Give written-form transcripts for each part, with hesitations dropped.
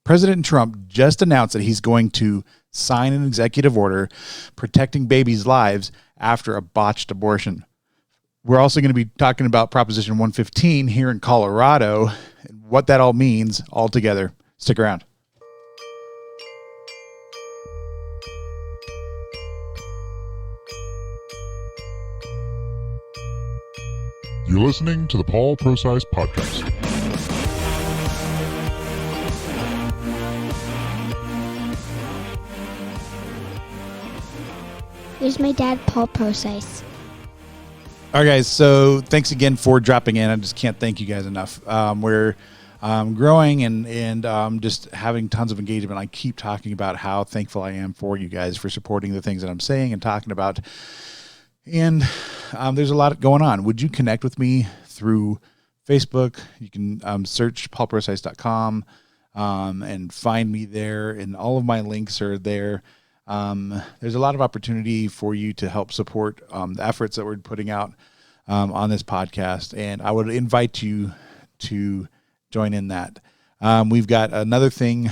President Trump just announced that he's going to sign an executive order protecting babies' lives after a botched abortion. We're also going to be talking about Proposition 115 here in Colorado and what that all means all together. Stick around. You're listening to the Paul Procise Podcast. There's my dad, Paul Procise. All right, guys. So thanks again for dropping in. I just can't thank you guys enough. We're growing and just having tons of engagement. I keep talking about how thankful I am for you guys for supporting the things that I'm saying and talking about. And there's a lot going on. Would you connect with me through Facebook? You can search paulprocise.com and find me there, and all of my links are there. There's a lot of opportunity for you to help support the efforts that we're putting out on this podcast, and I would invite you to join in that. We've got another thing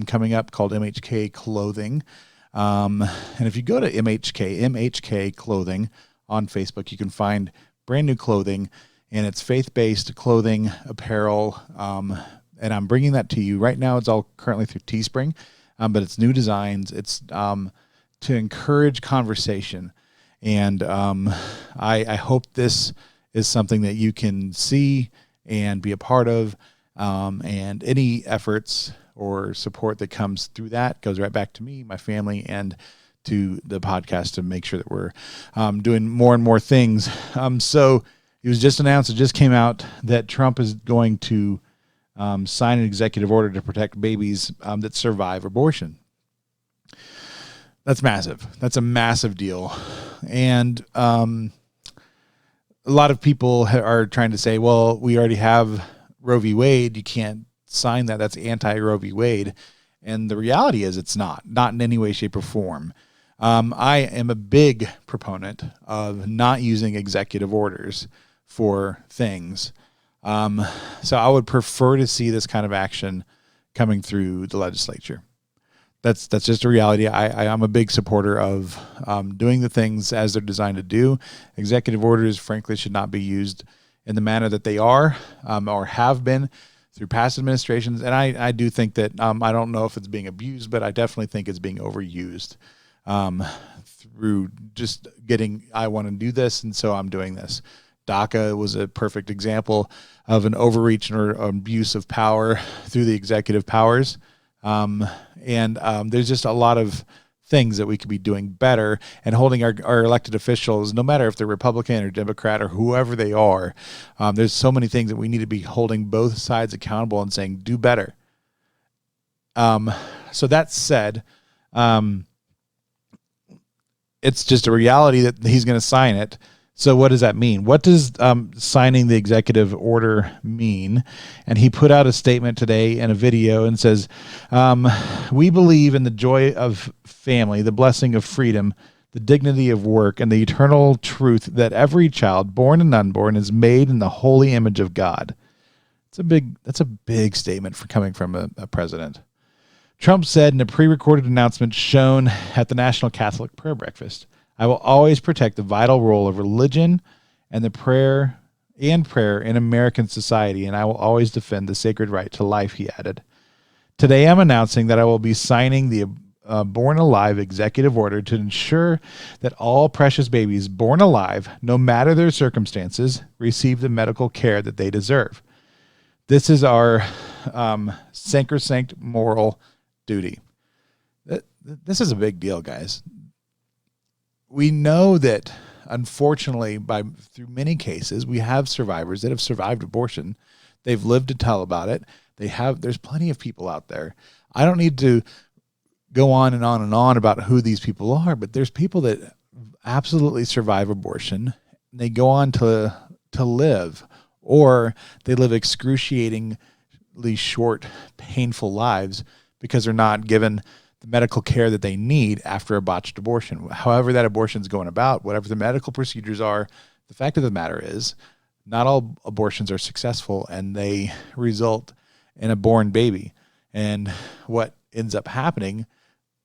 coming up called MHK Clothing. And if you go to MHK Clothing on Facebook, you can find brand new clothing, and it's faith-based clothing, apparel, and I'm bringing that to you. Right now, it's all currently through Teespring, but it's new designs. It's to encourage conversation, and I hope this is something that you can see and be a part of, and any efforts or support that comes through that goes right back to me, my family, and to the podcast to make sure that we're doing more and more things. So it was just announced, it just came out that Trump is going to sign an executive order to protect babies that survive abortion. That's massive. That's a massive deal. And a lot of people are trying to say, well, we already have Roe v. Wade. You can't sign that. That's anti-Roe v. Wade. And the reality is it's not in any way, shape, or form. I am a big proponent of not using executive orders for things. So I would prefer to see this kind of action coming through the legislature. That's just a reality. I'm a big supporter of doing the things as they're designed to do. Executive orders, frankly, should not be used in the manner that they are or have been through past administrations. And I do think that, I don't know if it's being abused, but I definitely think it's being overused through just getting, I want to do this, and so I'm doing this. DACA was a perfect example of an overreach or abuse of power through the executive powers. And there's just a lot of things that we could be doing better, and holding our elected officials, no matter if they're Republican or Democrat or whoever they are, there's so many things that we need to be holding both sides accountable and saying, do better. So that said, it's just a reality that he's going to sign it. So what does that mean? What does signing the executive order mean? And he put out a statement today in a video and says, we believe in the joy of family, the blessing of freedom, the dignity of work, and the eternal truth that every child, born and unborn, is made in the holy image of God. That's a big statement for coming from a president. Trump said in a pre-recorded announcement shown at the National Catholic Prayer Breakfast, I will always protect the vital role of religion and prayer in American society, and I will always defend the sacred right to life, he added. Today I'm announcing that I will be signing the Born Alive executive order to ensure that all precious babies born alive, no matter their circumstances, receive the medical care that they deserve. This is our sacrosanct moral duty. This is a big deal, guys. We know that, unfortunately, through many cases, we have survivors that have survived abortion. They've lived to tell about it. There's plenty of people out there. I don't need to go on and on and on about who these people are, but there's people that absolutely survive abortion. And they go on to live, or they live excruciatingly short, painful lives because they're not given the medical care that they need after a botched abortion. However that abortion is going about, whatever the medical procedures are, the fact of the matter is not all abortions are successful, and they result in a born baby. And what ends up happening,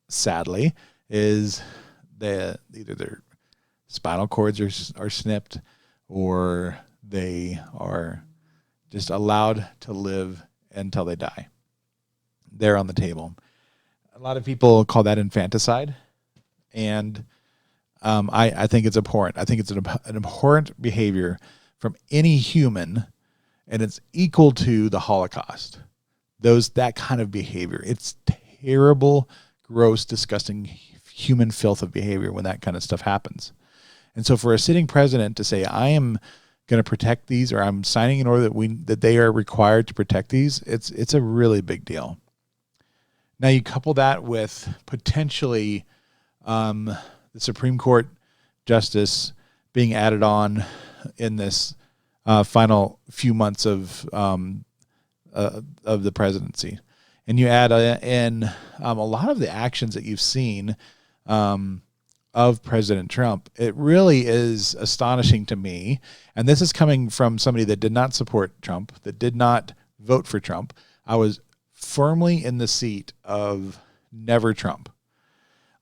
sadly, is either their spinal cords are snipped, or they are just allowed to live until they die. They're on the table. A lot of people call that infanticide, and I think it's abhorrent. I think it's an abhorrent behavior from any human, and it's equal to the Holocaust. That kind of behavior. It's terrible, gross, disgusting human filth of behavior when that kind of stuff happens. And so for a sitting president to say, I am going to protect these, or I'm signing an order that they are required to protect these, it's a really big deal. Now you couple that with potentially the Supreme Court justice being added on in this final few months of the presidency, and you add in a lot of the actions that you've seen of President Trump. It really is astonishing to me, and this is coming from somebody that did not support Trump, that did not vote for Trump. I was firmly in the seat of never Trump.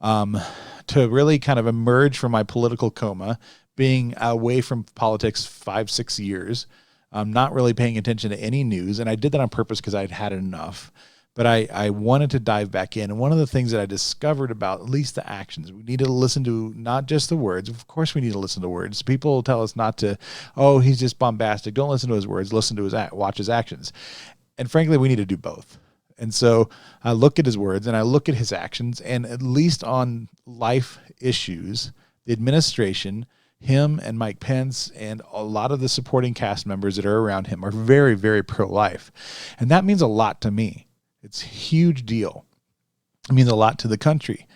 To really kind of emerge from my political coma, being away from politics 5-6 years, not really paying attention to any news. And I did that on purpose because I'd had enough. But I wanted to dive back in. And one of the things that I discovered about at least the actions, we need to listen to not just the words. Of course we need to listen to words. People tell us not to, oh, he's just bombastic. Don't listen to his words. Listen to watch his actions. And frankly, we need to do both. And so I look at his words and I look at his actions, and at least on life issues, the administration, him and Mike Pence and a lot of the supporting cast members that are around him are very, very pro-life. And that means a lot to me. It's a huge deal. It means a lot to the country.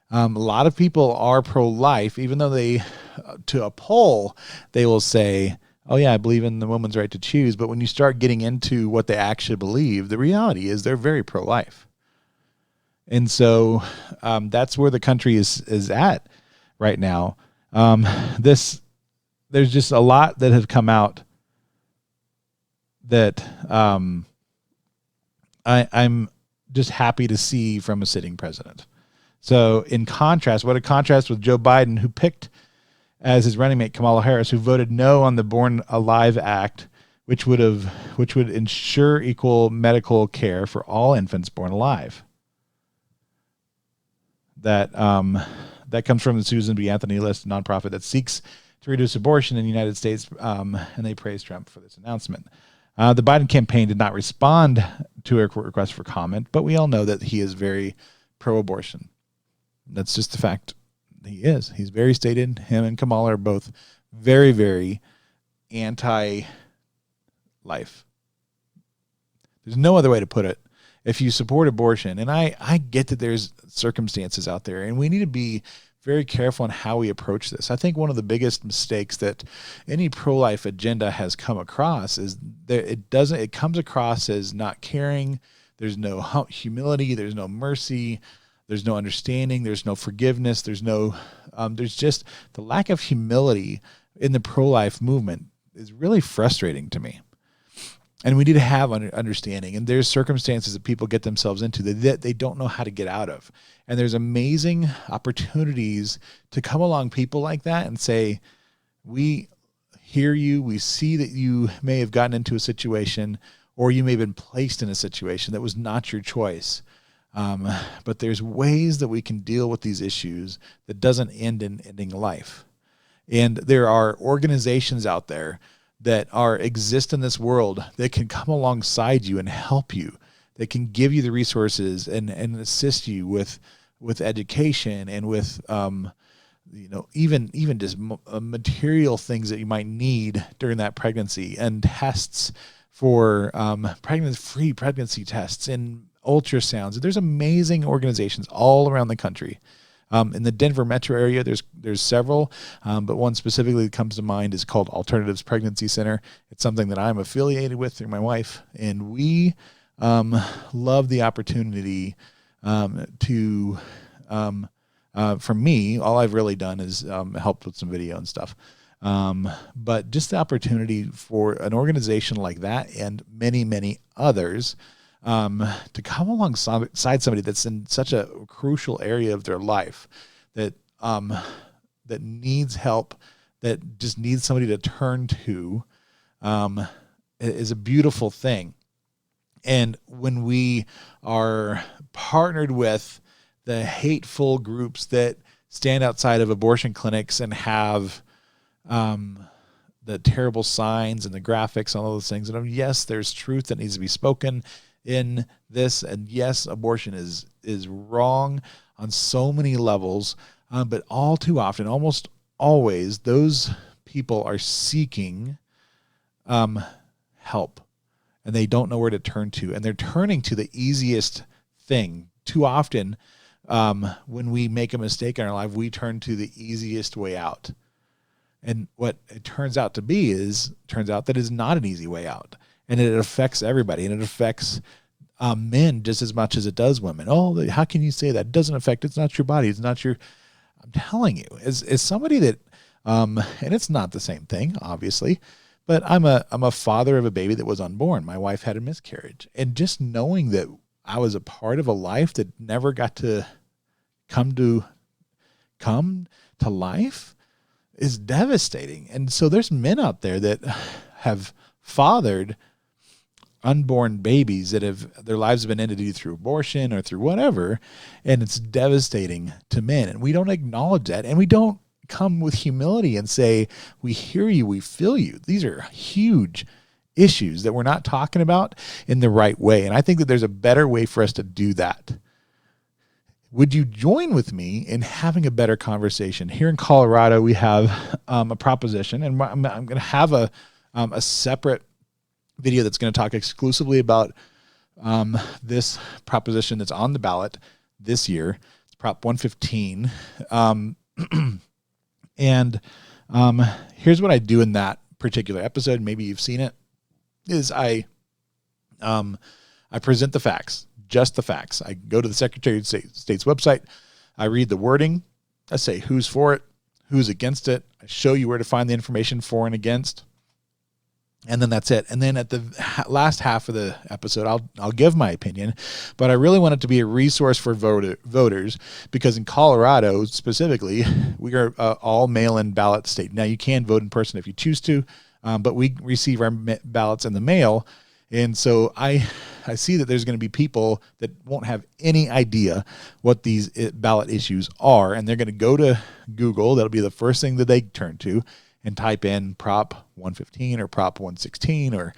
A lot of people are pro-life, even though to a poll, they will say, oh yeah, I believe in the woman's right to choose. But when you start getting into what they actually believe, the reality is they're very pro-life. And so that's where the country is at right now. There's just a lot that have come out that I'm just happy to see from a sitting president. So in contrast, what a contrast with Joe Biden, who picked as his running mate Kamala Harris, who voted no on the Born Alive Act, which would ensure equal medical care for all infants born alive. That comes from the Susan B. Anthony List nonprofit that seeks to reduce abortion in the United States, and they praised Trump for this announcement. The Biden campaign did not respond to a request for comment, but we all know that he is very pro-abortion. That's just the fact. He is. He's very stated. Him and Kamala are both very, very anti-life. There's no other way to put it. If you support abortion, and I get that there's circumstances out there, and we need to be very careful on how we approach this. I think one of the biggest mistakes that any pro-life agenda has come across is that it comes across as not caring. There's no humility. There's no mercy. There's no understanding. There's no forgiveness. There's just the lack of humility in the pro-life movement is really frustrating to me. And we need to have understanding. And there's circumstances that people get themselves into that they don't know how to get out of. And there's amazing opportunities to come along people like that and say, we hear you. We see that you may have gotten into a situation, or you may have been placed in a situation that was not your choice. But there's ways that we can deal with these issues that doesn't end in ending life. And there are organizations out there that exist in this world that can come alongside you and help you. They can give you the resources and assist you with education and with even just material things that you might need during that pregnancy, and tests for free pregnancy tests and ultrasounds. There's amazing organizations all around the country. In the Denver metro area, there's several, but one specifically that comes to mind is called Alternatives Pregnancy Center. It's something that I'm affiliated with through my wife, and we love the opportunity to. For me, all I've really done is helped with some video and stuff. But just the opportunity for an organization like that and many, many others to come alongside somebody that's in such a crucial area of their life that that needs help, that just needs somebody to turn to, is a beautiful thing. And when we are partnered with the hateful groups that stand outside of abortion clinics and have the terrible signs and the graphics and all those things, and yes, there's truth that needs to be spoken in this, and yes, abortion is wrong on so many levels, but all too often, almost always, those people are seeking help, and they don't know where to turn to, and they're turning to the easiest thing. Too often, when we make a mistake in our life, we turn to the easiest way out. And what it turns out that is not an easy way out. And it affects everybody, and it affects men just as much as it does women. Oh, how can you say that? It doesn't affect, it's not your body. It's not your, I'm telling you, as somebody that, and it's not the same thing, obviously, but I'm a father of a baby that was unborn. My wife had a miscarriage. And just knowing that I was a part of a life that never got to come to life is devastating. And so there's men out there that have fathered unborn babies that have their lives have been ended either through abortion or through whatever, and it's devastating to men. And we don't acknowledge that, and we don't come with humility and say, we hear you, we feel you. These are huge issues that we're not talking about in the right way. And I think that there's a better way for us to do that. Would you join with me in having a better conversation? Here in Colorado, we have a proposition, and I'm going to have a separate video that's going to talk exclusively about this proposition that's on the ballot this year. It's Prop 115. And here's what I do in that particular episode. Maybe you've seen it. Is I present the facts. Just the facts. I go to the Secretary of State's website. I read the wording. I say who's for it, who's against it. I show you where to find the information for and against. And then that's it. And then at the last half of the episode, I'll give my opinion. But I really want it to be a resource for voters because in Colorado specifically, we are all mail-in ballot state. Now, you can vote in person if you choose to, but we receive our ballots in the mail. And so I see that there's going to be people that won't have any idea what these ballot issues are, and they're going to go to Google. That'll be the first thing that they turn to and type in Prop 115 or Prop 116 or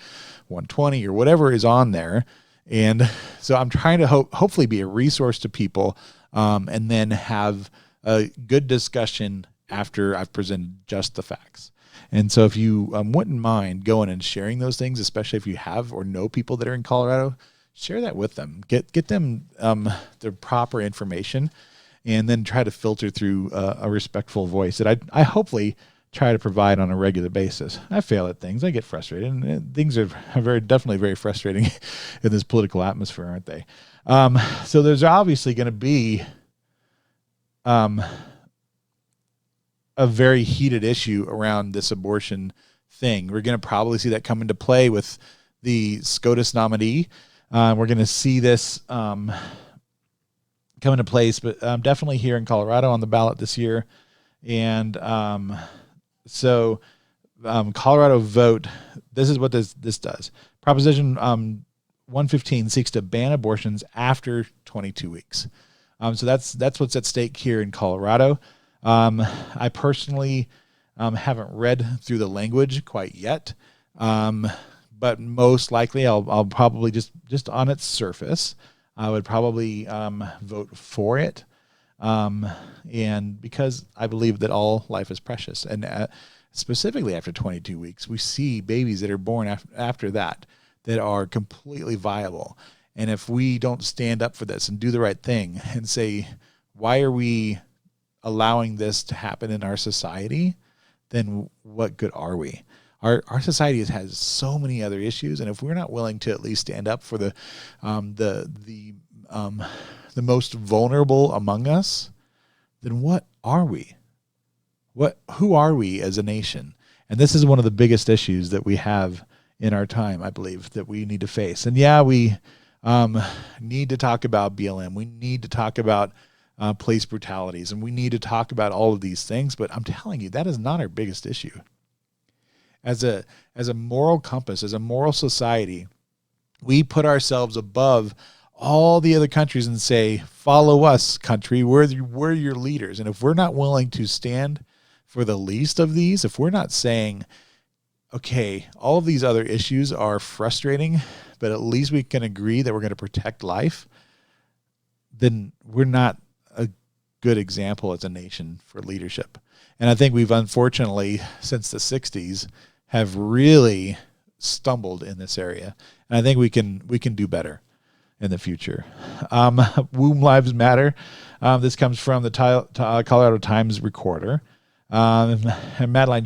120 or whatever is on there. And so I'm trying to hopefully be a resource to people and then have a good discussion after I've presented just the facts. And so if you wouldn't mind going and sharing those things, especially if you have or know people that are in Colorado, share that with them. Get them the proper information, and then try to filter through a respectful voice that I hopefully try to provide on a regular basis. I fail at things. I get frustrated, and things are definitely very frustrating in this political atmosphere, aren't they? So there's obviously going to be a very heated issue around this abortion thing. We're going to probably see that come into play with the SCOTUS nominee. We're going to see this come into place, but definitely here in Colorado on the ballot this year. And so Colorado vote, this is what this does. Proposition 115 seeks to ban abortions after 22 weeks. So that's what's at stake here in Colorado. I personally haven't read through the language quite yet, but most likely I'll probably just on its surface, I would probably vote for it, and because I believe that all life is precious, and specifically after 22 weeks, we see babies that are born after that are completely viable. And if we don't stand up for this and do the right thing and say, why are we allowing this to happen in our society, then what good are we? Our society has so many other issues, and if we're not willing to at least stand up for the most vulnerable among us, then what are we? Who are we as a nation? And this is one of the biggest issues that we have in our time, I believe, that we need to face. And yeah, we need to talk about BLM. We need to talk about police brutalities, and we need to talk about all of these things. But I'm telling you, that is not our biggest issue. As a moral compass, as a moral society, we put ourselves above all the other countries and say, follow us, country. We're your leaders. And if we're not willing to stand for the least of these, if we're not saying, okay, all of these other issues are frustrating, but at least we can agree that we're going to protect life, then we're not a good example as a nation for leadership. And I think we've unfortunately, since the 60s, have really stumbled in this area. And I think we can do better in the future. Womb Lives Matter. This comes from the Colorado Times Recorder. And Madeline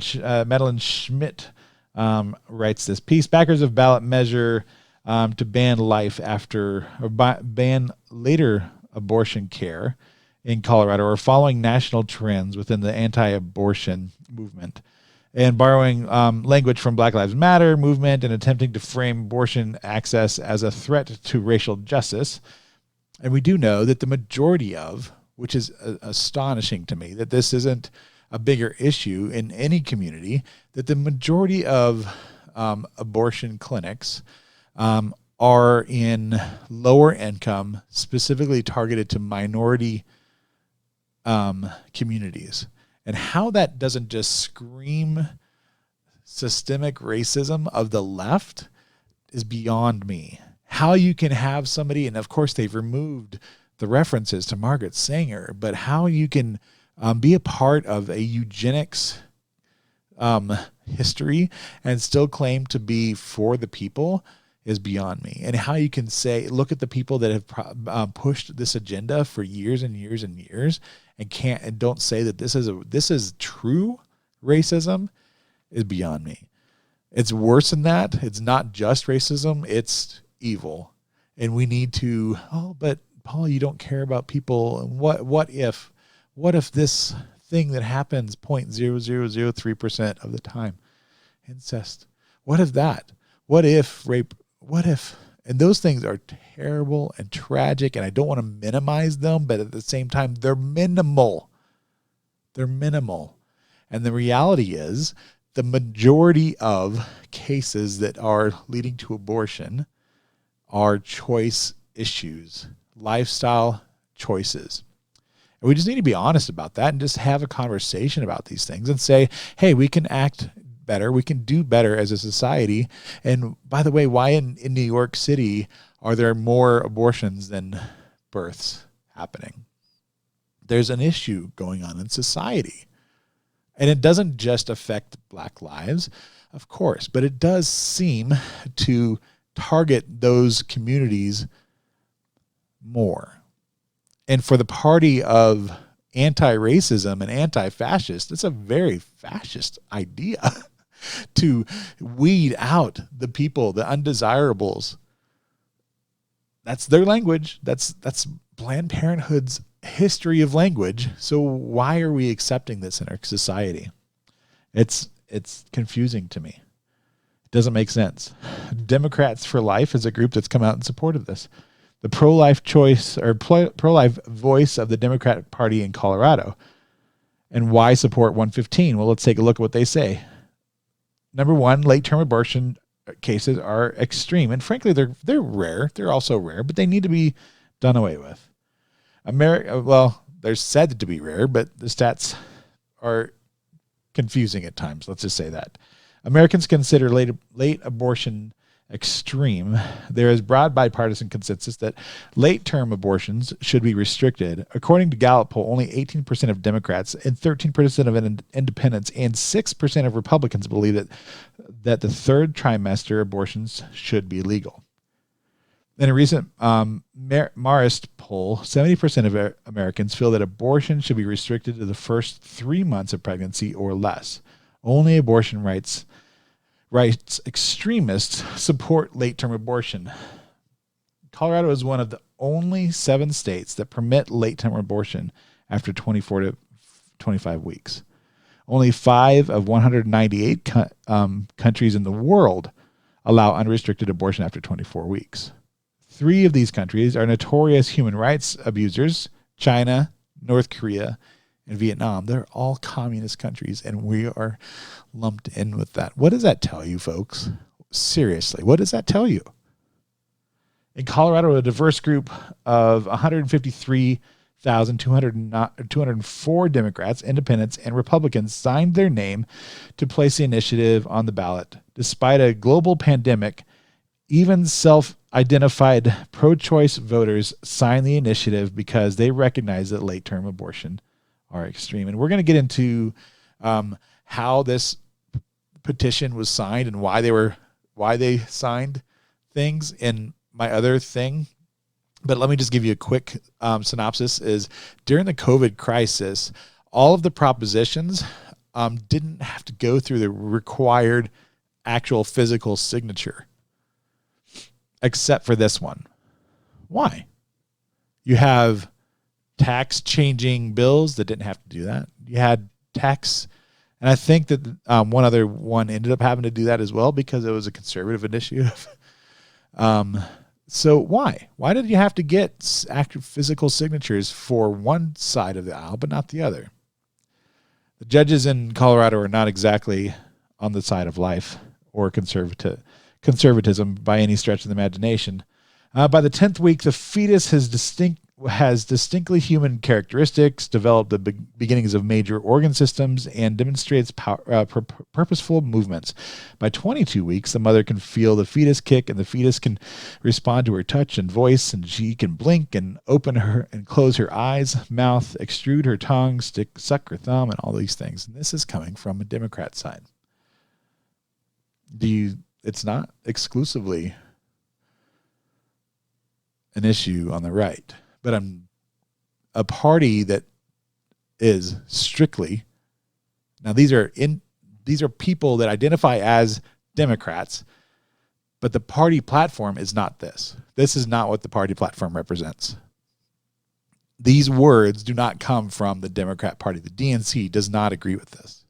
Schmidt writes this piece. Backers of ballot measure to ban later abortion care in Colorado are following national trends within the anti-abortion movement and borrowing language from Black Lives Matter movement and attempting to frame abortion access as a threat to racial justice. And we do know that the majority of, which is astonishing to me, that this isn't a bigger issue in any community, that the majority of abortion clinics are in lower income, specifically targeted to minority communities. And how that doesn't just scream systemic racism of the left is beyond me. How you can have somebody, and of course they've removed the references to Margaret Sanger, but how you can be a part of a eugenics history and still claim to be for the people is beyond me. And how you can say, look at the people that have pushed this agenda for years and years and years, and don't say that this is true racism is beyond me. It's worse than that. It's not just racism, it's evil. And we need to, but Paul, you don't care about people. What if this thing that happens 0.0003% of the time, incest? What if that? What if rape? What if? And those things are terrible and tragic, and I don't want to minimize them, but at the same time, they're minimal. They're minimal. And the reality is the majority of cases that are leading to abortion are choice issues, lifestyle choices. And we just need to be honest about that and just have a conversation about these things and say, hey, we can act better. We can do better as a society. And by the way, why in New York City are there more abortions than births happening? There's an issue going on in society. And it doesn't just affect Black lives, of course, but it does seem to target those communities more. And for the party of anti-racism and anti-fascist, it's a very fascist idea to weed out the people, the undesirables. That's their language. That's Planned Parenthood's history of language. So why are we accepting this in our society? It's confusing to me. It doesn't make sense. Democrats for Life is a group that's come out in support of this. The pro-life choice or pro-life voice of the Democratic Party in Colorado. And why support 115? Well, let's take a look at what they say. Number one, late-term abortion cases are extreme. And frankly, they're rare. They're also rare, but they need to be done away with. They're said to be rare, but the stats are confusing at times. Let's just say that. Americans consider late abortion extreme. There is broad bipartisan consensus that late-term abortions should be restricted. According to Gallup poll, only 18% of Democrats and 13% of independents and 6% of Republicans believe that the third trimester abortions should be legal. In a recent Marist poll, 70% of Americans feel that abortion should be restricted to the first 3 months of pregnancy or less. Only abortion rights extremists support late-term abortion. Colorado is one of the only 7 states that permit late-term abortion after 24 to 25 weeks. Only 5 of 198 countries in the world allow unrestricted abortion after 24 weeks. 3 of these countries are notorious human rights abusers: China, North Korea, and Vietnam. They're all communist countries, and we are lumped in with that. What does that tell you, folks? Seriously, what does that tell you? In Colorado, a diverse group of 153,204 Democrats, independents, and Republicans signed their name to place the initiative on the ballot. Despite a global pandemic, even self-identified pro-choice voters signed the initiative because they recognize that late-term abortion are extreme. And we're going to get into how this petition was signed and why they signed things in my other thing. But let me just give you a quick synopsis. Is during the COVID crisis, all of the propositions didn't have to go through the required actual physical signature, except for this one. Why? You have tax changing bills that didn't have to do that. You had tax, and I think that one other one ended up having to do that as well because it was a conservative initiative. So why? Why did you have to get active physical signatures for one side of the aisle but not the other? The judges in Colorado are not exactly on the side of life or conservatism by any stretch of the imagination. By the 10th week, the fetus has distinctly human characteristics, developed the beginnings of major organ systems, and demonstrates purposeful movements. By 22 weeks, the mother can feel the fetus kick, and the fetus can respond to her touch and voice, and she can blink and open her and close her eyes, mouth, extrude her tongue, suck her thumb, and all these things. And this is coming from a Democrat side. It's not exclusively an issue on the right, but I'm a party that is strictly, now these are people that identify as Democrats, but the party platform is not this. This is not what the party platform represents. These words do not come from the Democrat Party. The DNC does not agree with this.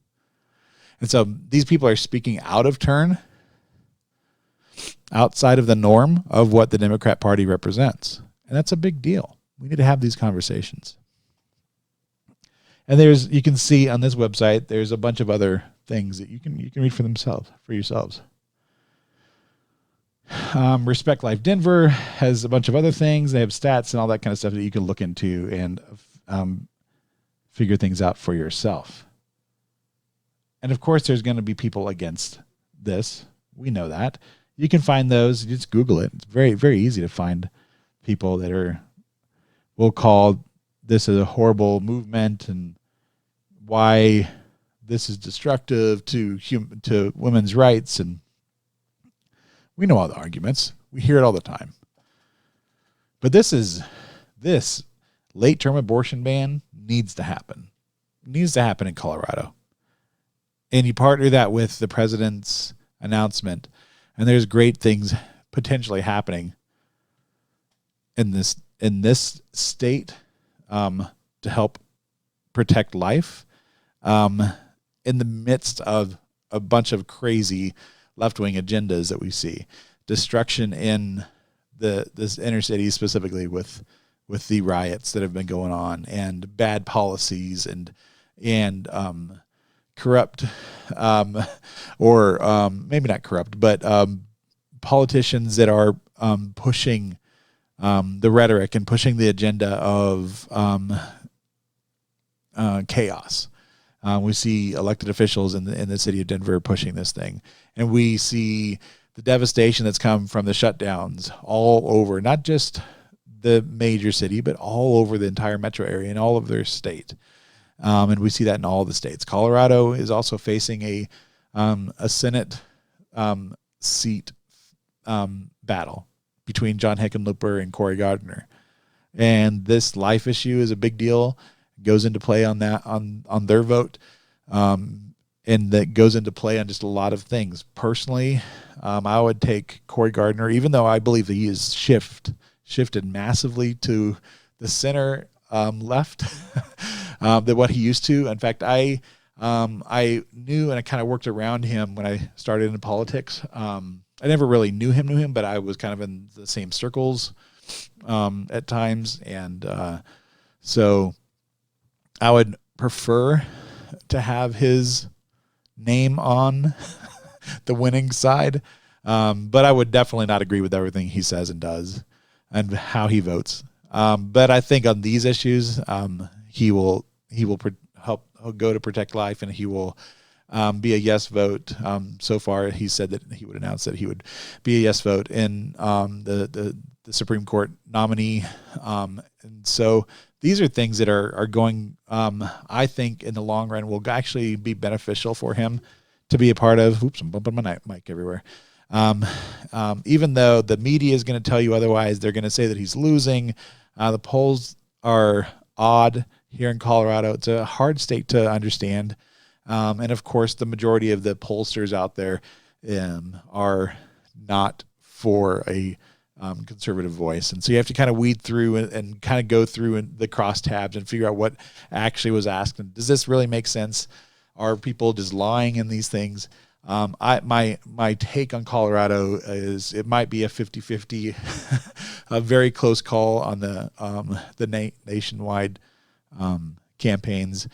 And so these people are speaking out of turn, outside of the norm of what the Democrat Party represents. And that's a big deal. We need to have these conversations. And you can see on this website, there's a bunch of other things that you can read for yourselves. Respect Life Denver has a bunch of other things. They have stats and all that kind of stuff that you can look into and figure things out for yourself. And of course, there's going to be people against this. We know that. You can find those. You just Google it. It's very, very easy to find people that will call this a horrible movement and why this is destructive to women's rights. And we know all the arguments. We hear it all the time. But this late-term abortion ban needs to happen. It needs to happen in Colorado. And you partner that with the president's announcement, and there's great things potentially happening in this state to help protect life in the midst of a bunch of crazy left-wing agendas that we see. Destruction in this inner city, specifically with the riots that have been going on, and bad policies and corrupt, or maybe not corrupt, but politicians that are pushing the rhetoric and pushing the agenda of chaos. We see elected officials in the city of Denver pushing this thing, and we see the devastation that's come from the shutdowns all over, not just the major city, but all over the entire metro area and all of their state. And we see that in all the states. Colorado is also facing a Senate seat battle between John Hickenlooper and Cory Gardner. And this life issue is a big deal. It goes into play on that, on their vote. And that goes into play on just a lot of things. Personally, I would take Cory Gardner, even though I believe that he has shifted massively to the center left than what he used to. In fact, I knew and I kind of worked around him when I started in politics. I never really knew him, but I was kind of in the same circles at times. And so I would prefer to have his name on the winning side. But I would definitely not agree with everything he says and does and how he votes. But I think on these issues, he will help go to protect life, and he will be a yes vote. So far, he said that he would announce that he would be a yes vote in the Supreme Court nominee. And so these are things that are going, I think, in the long run will actually be beneficial for him to be a part of. Oops, I'm bumping my mic everywhere. Even though the media is going to tell you otherwise, they're going to say that he's losing. The polls are odd here in Colorado. It's a hard state to understand. And of course, the majority of the pollsters out there are not for a conservative voice. And so you have to kind of weed through and kind of go through the crosstabs and figure out what actually was asked. And does this really make sense? Are people just lying in these things? My take on Colorado is it might be a 50-50, a very close call on the nationwide campaigns.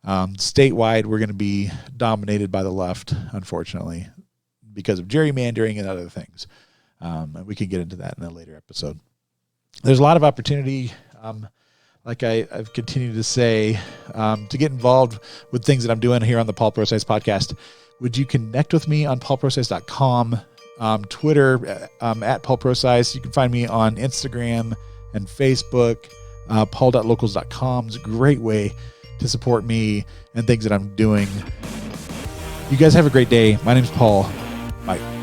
Statewide, we're going to be dominated by the left, unfortunately, because of gerrymandering and other things. And we can get into that in a later episode. There's a lot of opportunity, like I've continued to say, to get involved with things that I'm doing here on the Paul Procise podcast. Would you connect with me on paulprocise.com, Twitter at Paul Procise. You can find me on Instagram and Facebook. Paul.locals.com is a great way to support me and things that I'm doing. You guys have a great day. My name's Paul. Bye.